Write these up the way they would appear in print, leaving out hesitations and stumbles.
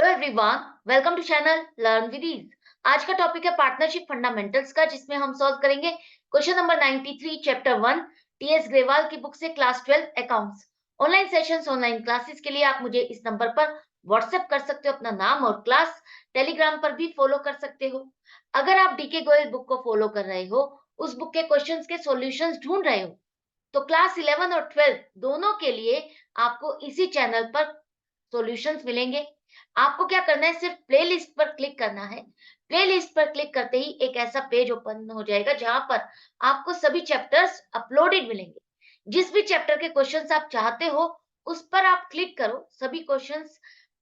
Hello everyone, welcome to channel learn with ease. आज का topic है पार्टनरशिप फंडामेंटल्स का, जिसमें हम सॉल्व करेंगे question number 93 chapter 1 TS Grewal की बुक से class 12 accounts. Online sessions, online classes के लिए आप मुझे इस नंबर पर व्हाट्सएप कर सकते हो अपना नाम और क्लास। टेलीग्राम पर भी फॉलो कर सकते हो। अगर आप डीके गोयल बुक को फॉलो कर रहे हो, उस बुक के क्वेश्चंस के सॉल्यूशंस ढूंढ रहे हो, तो क्लास 11 और 12 दोनों के लिए आपको इसी चैनल पर सॉल्यूशंस मिलेंगे। आपको क्या करना है, सिर्फ प्लेलिस्ट पर क्लिक करना है। प्लेलिस्ट पर क्लिक करते ही एक ऐसा पेज ओपन हो जाएगा जहां पर आपको सभी चैप्टर्स अपलोडेड मिलेंगे। जिस भी चैप्टर के क्वेश्चंस आप चाहते हो, उस पर आप क्लिक करो, सभी क्वेश्चंस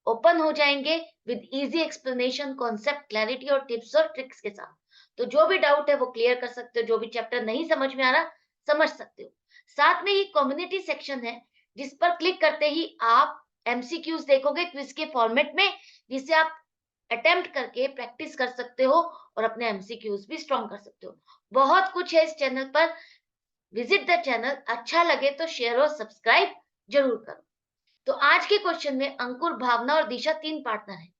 ओपन हो जाएंगे with easy explanation, concept clarity और टिप्स और ट्रिक्स के साथ। तो जो भी डाउट है वो क्लियर कर सकते हो, जो भी चैप्टर नहीं समझ में आ रहा समझ सकते हो। साथ में ही कम्युनिटी सेक्शन है, जिस पर क्लिक करते ही आप एमसीक्यूज देखोगे क्विज के फॉर्मेट में, जिसे आप अटेम्प्ट करके प्रैक्टिस कर सकते हो और अपने एमसीक्यूज भी स्ट्रॉन्ग कर सकते हो। बहुत कुछ है इस चैनल पर। Visit the channel. अच्छा लगे तो शेयर और सब्सक्राइब जरूर करो। तो आज के क्वेश्चन में अंकुर, भावना और दिशा तीन पार्टनर हैं।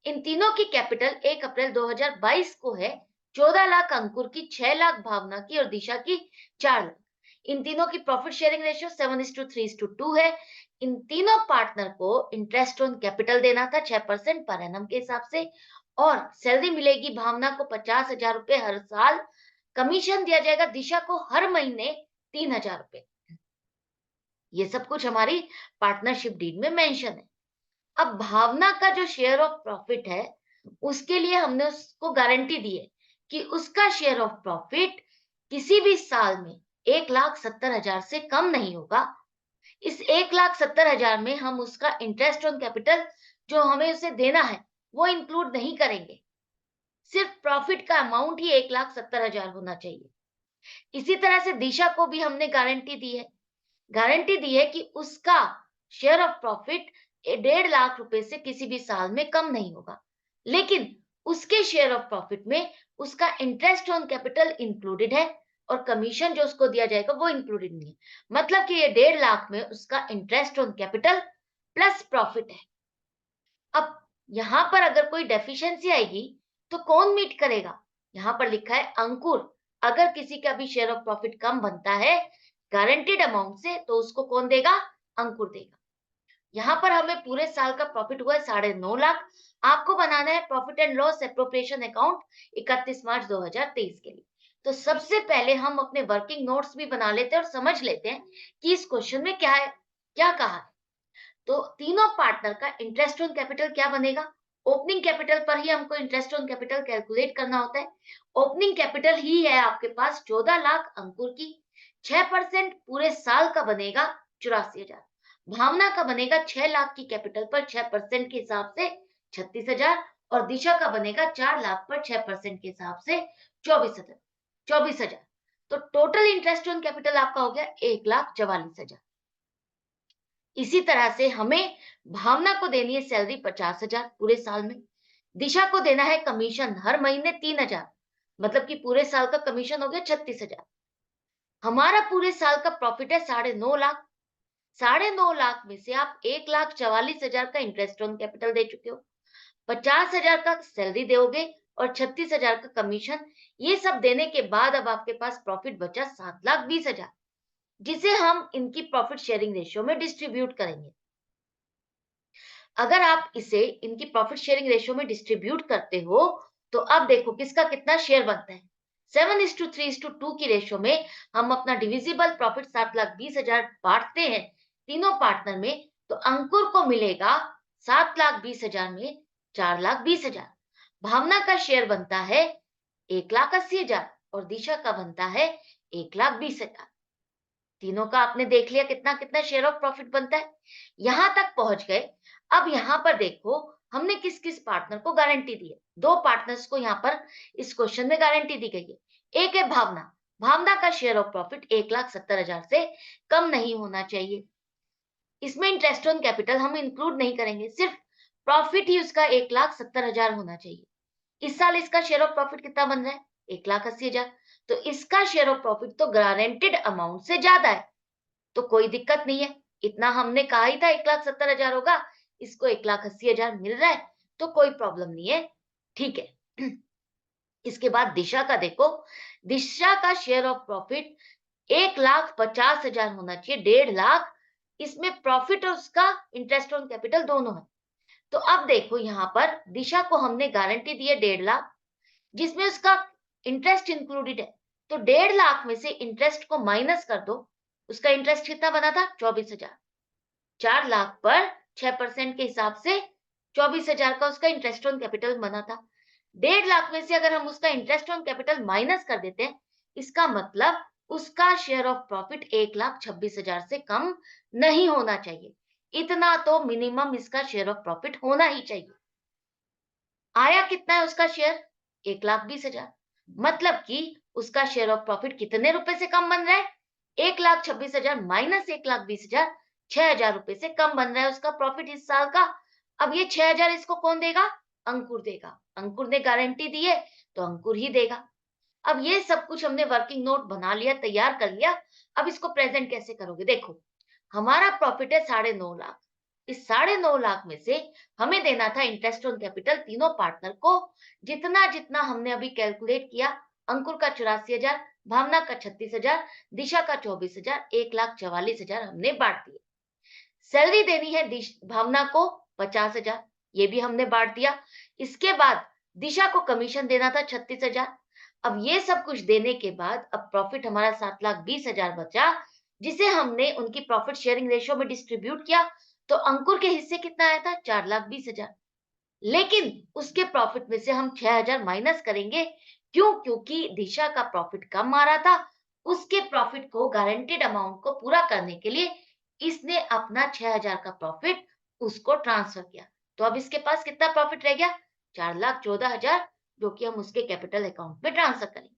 इन तीनों की कैपिटल 1 अप्रैल 2022 को है 14 लाख अंकुर की, 6 लाख भावना की और दिशा की 4 लाख। इन तीनों की प्रॉफिट शेयरिंग रेशियो 7:3:2 है। इन तीनों पार्टनर को इंटरेस्ट ऑन कैपिटल देना था 6% पर एनम के हिसाब से, और सैलरी मिलेगी भावना को 50,000 रुपए हर साल। कमीशन दिया जाएगा दिशा को हर महीने 3,000 रुपए। ये सब कुछ हमारी पार्टनरशिप डीड में मेंशन है। अब भावना का जो शेयर ऑफ प्रॉफिट है, उसके लिए हमने उसको गारंटी दी है कि उसका शेयर ऑफ प्रॉफिट किसी भी साल में 1,70,000 से कम नहीं होगा। इस 1,70,000 में हम उसका इंटरेस्ट ऑन कैपिटल जो हमें उसे देना है वो इंक्लूड नहीं करेंगे। सिर्फ प्रॉफिट का अमाउंट ही 1,70,000 होना चाहिए। इसी तरह से दिशा को भी हमने गारंटी दी है कि उसका शेयर ऑफ प्रॉफिट 1.5 लाख रुपए से किसी भी साल में कम नहीं होगा। लेकिन उसके शेयर ऑफ प्रॉफिट में उसका इंटरेस्ट ऑन कैपिटल इंक्लूडेड है और कमीशन जो उसको दिया जाएगा वो इंक्लूडेड नहीं है। मतलब कि ये 1.5 लाख में उसका interest on capital plus profit है। अब यहां पर अगर कोई डेफिशिएंसी आएगी तो कौन मीट करेगा? यहां पर लिखा है अंकुर। अगर किसी का भी शेयर ऑफ प्रॉफिट कम बनता है गारंटीड अमाउंट से, तो उसको कौन देगा? अंकुर देगा। यहाँ पर हमें पूरे साल का प्रॉफिट हुआ है 9.5 लाख। आपको बनाना है profit and loss appropriation account 31 मार्च 2023 के लिए। तो सबसे पहले हम अपने वर्किंग नोट्स भी बना लेते हैं और समझ लेते हैं कि इस क्वेश्चन में क्या है, क्या कहा है। तो तीनों पार्टनर का इंटरेस्ट ऑन कैपिटल क्या बनेगा? ओपनिंग कैपिटल पर ही हमको इंटरेस्ट ऑन कैपिटल कैलकुलेट करना होता है। ओपनिंग कैपिटल ही है आपके पास 14 लाख अंकुर की। 6% पूरे साल का बनेगा 84,000। भावना का बनेगा 6 लाख की कैपिटल पर 6% के हिसाब से 36,000, और दिशा का बनेगा 4 लाख पर 6% के हिसाब से 24,000। तो टोटल इंटरेस्ट ऑन कैपिटल आपका हो गया 1,44,000। इसी तरह से हमें भावना को देनी है सैलरी 50,000 पूरे साल में। दिशा को देना है कमीशन हर महीने 3,000, मतलब कि पूरे साल का कमीशन हो गया 36,000। हमारा पूरे साल का प्रॉफिट है 9.5 लाख। 9.5 लाख में से आप 1,44,000 का इंटरेस्ट ऑन कैपिटल दे चुके हो, 50,000 का सैलरी दोगे और 36,000 का कमीशन। ये सब देने के बाद अब आपके पास प्रॉफिट बचा 7,20,000, जिसे हम इनकी प्रॉफिट शेयरिंग रेशियो में डिस्ट्रीब्यूट करेंगे। अगर आप इसे इनकी प्रॉफिट शेयरिंग रेशियो में डिस्ट्रीब्यूट करते हो, तो अब देखो किसका कितना शेयर बनता है। 7:3:2 की रेशियो में हम अपना डिविजिबल प्रॉफिट 7,20,000 बांटते हैं तीनों पार्टनर में, तो अंकुर को मिलेगा 7,20,000 में 4,20,000। भावना का शेयर बनता है 1,80,000 और दिशा का बनता है 1,20,000। तीनों का आपने देख लिया कितना कितना शेयर ऑफ प्रॉफिट बनता है। यहां तक पहुंच गए। अब यहां पर देखो हमने किस किस पार्टनर को गारंटी दी है। दो पार्टनर्स को यहां पर इस क्वेश्चन में गारंटी दी गई है। एक है भावना। भावना का शेयर ऑफ प्रॉफिट 1,70,000 से कम नहीं होना चाहिए। इसमें इंटरेस्ट ऑन कैपिटल हम इंक्लूड नहीं करेंगे, सिर्फ प्रॉफिट ही उसका 1,70,000 होना चाहिए। इस साल इसका शेयर ऑफ प्रॉफिट कितना बन रहा है? 1,80,000। तो इसका शेयर ऑफ प्रॉफिट तो गारंटेड अमाउंट से ज्यादा है, तो कोई दिक्कत नहीं है। इतना हमने कहा ही था 1,70,000 होगा, इसको 1,80,000 मिल रहा है, तो कोई प्रॉब्लम नहीं है, ठीक है। इसके बाद दिशा का देखो, दिशा का शेयर ऑफ प्रॉफिट 1,50,000 होना चाहिए, 1,50,000। इसमें प्रॉफिट और उसका इंटरेस्ट ऑन कैपिटल दोनों है। तो अब देखो यहाँ पर दिशा को हमने गारंटी दी है 1,50,000, जिसमें उसका इंटरेस्ट इंक्लूडेड है। तो 1,50,000 में से इंटरेस्ट को माइनस कर दो। उसका इंटरेस्ट कितना बना था? 24,000। 4 लाख पर 6% के हिसाब से 24,000 का उसका इंटरेस्ट ऑन कैपिटल बना था। 1,50,000 में से अगर हम उसका इंटरेस्ट ऑन कैपिटल माइनस कर देते हैं, इसका मतलब उसका शेयर ऑफ प्रॉफिट 1,26,000 से कम नहीं होना चाहिए। इतना तो मिनिमम इसका शेयर ऑफ प्रॉफिट होना ही चाहिए। आया कितना है उसका शेयर? 1,20,000। मतलब कि उसका शेयर ऑफ प्रॉफिट कितने रुपए से कम बन रहा है? 1,26,000 माइनस 1,20,000, 6,000 रुपए से कम बन रहा है उसका प्रॉफिट इस साल का। अब ये 6,000 इसको कौन देगा? अंकुर देगा। अंकुर ने गारंटी दी है, तो अंकुर ही देगा। अब ये सब कुछ हमने वर्किंग नोट बना लिया, तैयार कर लिया। अब इसको प्रेजेंट कैसे करोगे? देखो, हमारा प्रॉफिट है 9.5 लाख। इस 9.5 लाख में से हमें देना था इंटरेस्ट ऑन कैपिटल तीनों पार्टनर को, जितना जितना हमने अभी कैलकुलेट किया। अंकुर का 84,000, भावना का 36,000, दिशा का 24,000, 1,44,000 हमने बांट दिए। सैलरी देनी है भावना को 50,000, ये भी हमने बांट दिया। इसके बाद दिशा को कमीशन देना था 36,000। अब ये सब कुछ देने के बाद अब प्रॉफिट हमारा 7,20,000 बचा, जिसे हमने उनकी प्रॉफिट शेयरिंग रेशियो में डिस्ट्रीब्यूट किया। तो अंकुर के हिस्से कितना आया था? 4,20,000। लेकिन उसके प्रॉफिट में से हम 6,000 माइनस करेंगे। क्यों? क्योंकि दिशा का प्रॉफिट कम आ रहा था। उसके प्रॉफिट को, गारंटेड अमाउंट को पूरा करने के लिए इसने अपना 6,000 का प्रॉफिट उसको ट्रांसफर किया। तो अब इसके पास कितना प्रॉफिट रह गया? 4,14,000, जो कि हम उसके कैपिटल अकाउंट में ट्रांसफर करेंगे।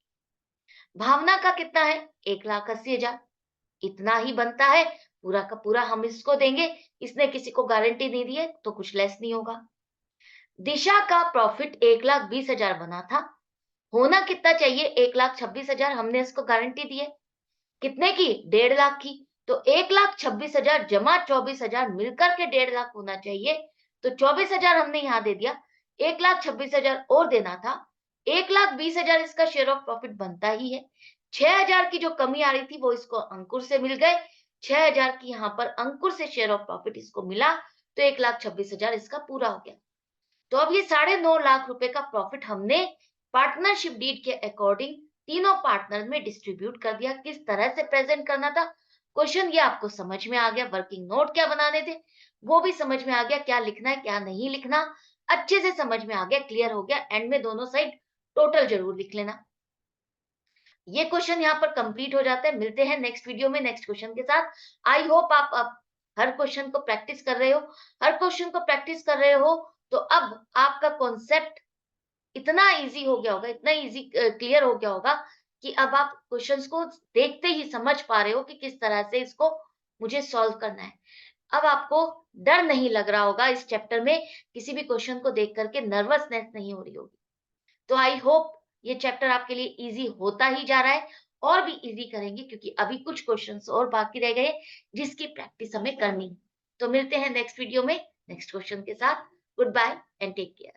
भावना का कितना है? 1,80,000। इतना ही बनता है, पूरा का पूरा हम इसको देंगे। इसने किसी को गारंटी नहीं दी है, तो कुछ लेस नहीं होगा। दिशा का प्रॉफिट 1,20,000 बना था। होना कितना चाहिए? 1,26,000। हमने इसको गारंटी दी है। कितने की? 1,50,000 की। तो 1,26,000 जमा 24,000 मिलकर के 1,50,000 होना चाहिए। तो 24,000 हमने यहाँ दे दिया, 1,26,000 और देना था। 1,20,000 इसका शेयर ऑफ प्रॉफिट बनता ही है। 6,000 की जो कमी आ रही थी वो इसको अंकुर से मिल गए। 6,000 की यहाँ पर अंकुर से शेयर ऑफ प्रॉफिट इसको मिला, तो 1,26,000 इसका पूरा हो गया। तो अब ये 9.5 लाख रुपए का प्रॉफिट हमने पार्टनरशिप डीड के अकॉर्डिंग तीनों पार्टनर में डिस्ट्रीब्यूट कर दिया। किस तरह से प्रेजेंट करना था क्वेश्चन, ये आपको समझ में आ गया। वर्किंग नोट क्या बनाने थे वो भी समझ में आ गया, क्या लिखना है क्या नहीं लिखना अच्छे से समझ में आ गया, क्लियर हो गया। एंड में दोनों साइड टोटल जरूर लिख लेना। ये क्वेश्चन यहाँ पर कंप्लीट हो जाता है। मिलते हैं नेक्स्ट वीडियो में नेक्स्ट क्वेश्चन के साथ। आई होप आप हर क्वेश्चन को प्रैक्टिस कर रहे हो। हर क्वेश्चन को प्रैक्टिस कर रहे हो तो अब आपका कॉन्सेप्ट इतना इजी हो गया होगा, इतना इजी क्लियर हो गया होगा कि अब आप क्वेश्चंस को देखते ही समझ पा रहे हो कि किस तरह से इसको मुझे सॉल्व करना है। अब आपको डर नहीं लग रहा होगा इस चैप्टर में, किसी भी क्वेश्चन को देख करके नर्वसनेस नहीं हो रही होगी। तो आई होप ये चैप्टर आपके लिए इजी होता ही जा रहा है, और भी इजी करेंगे क्योंकि अभी कुछ क्वेश्चंस और बाकी रह गए जिसकी प्रैक्टिस हमें करनी है। तो मिलते हैं नेक्स्ट वीडियो में नेक्स्ट क्वेश्चन के साथ। Good bye and take care.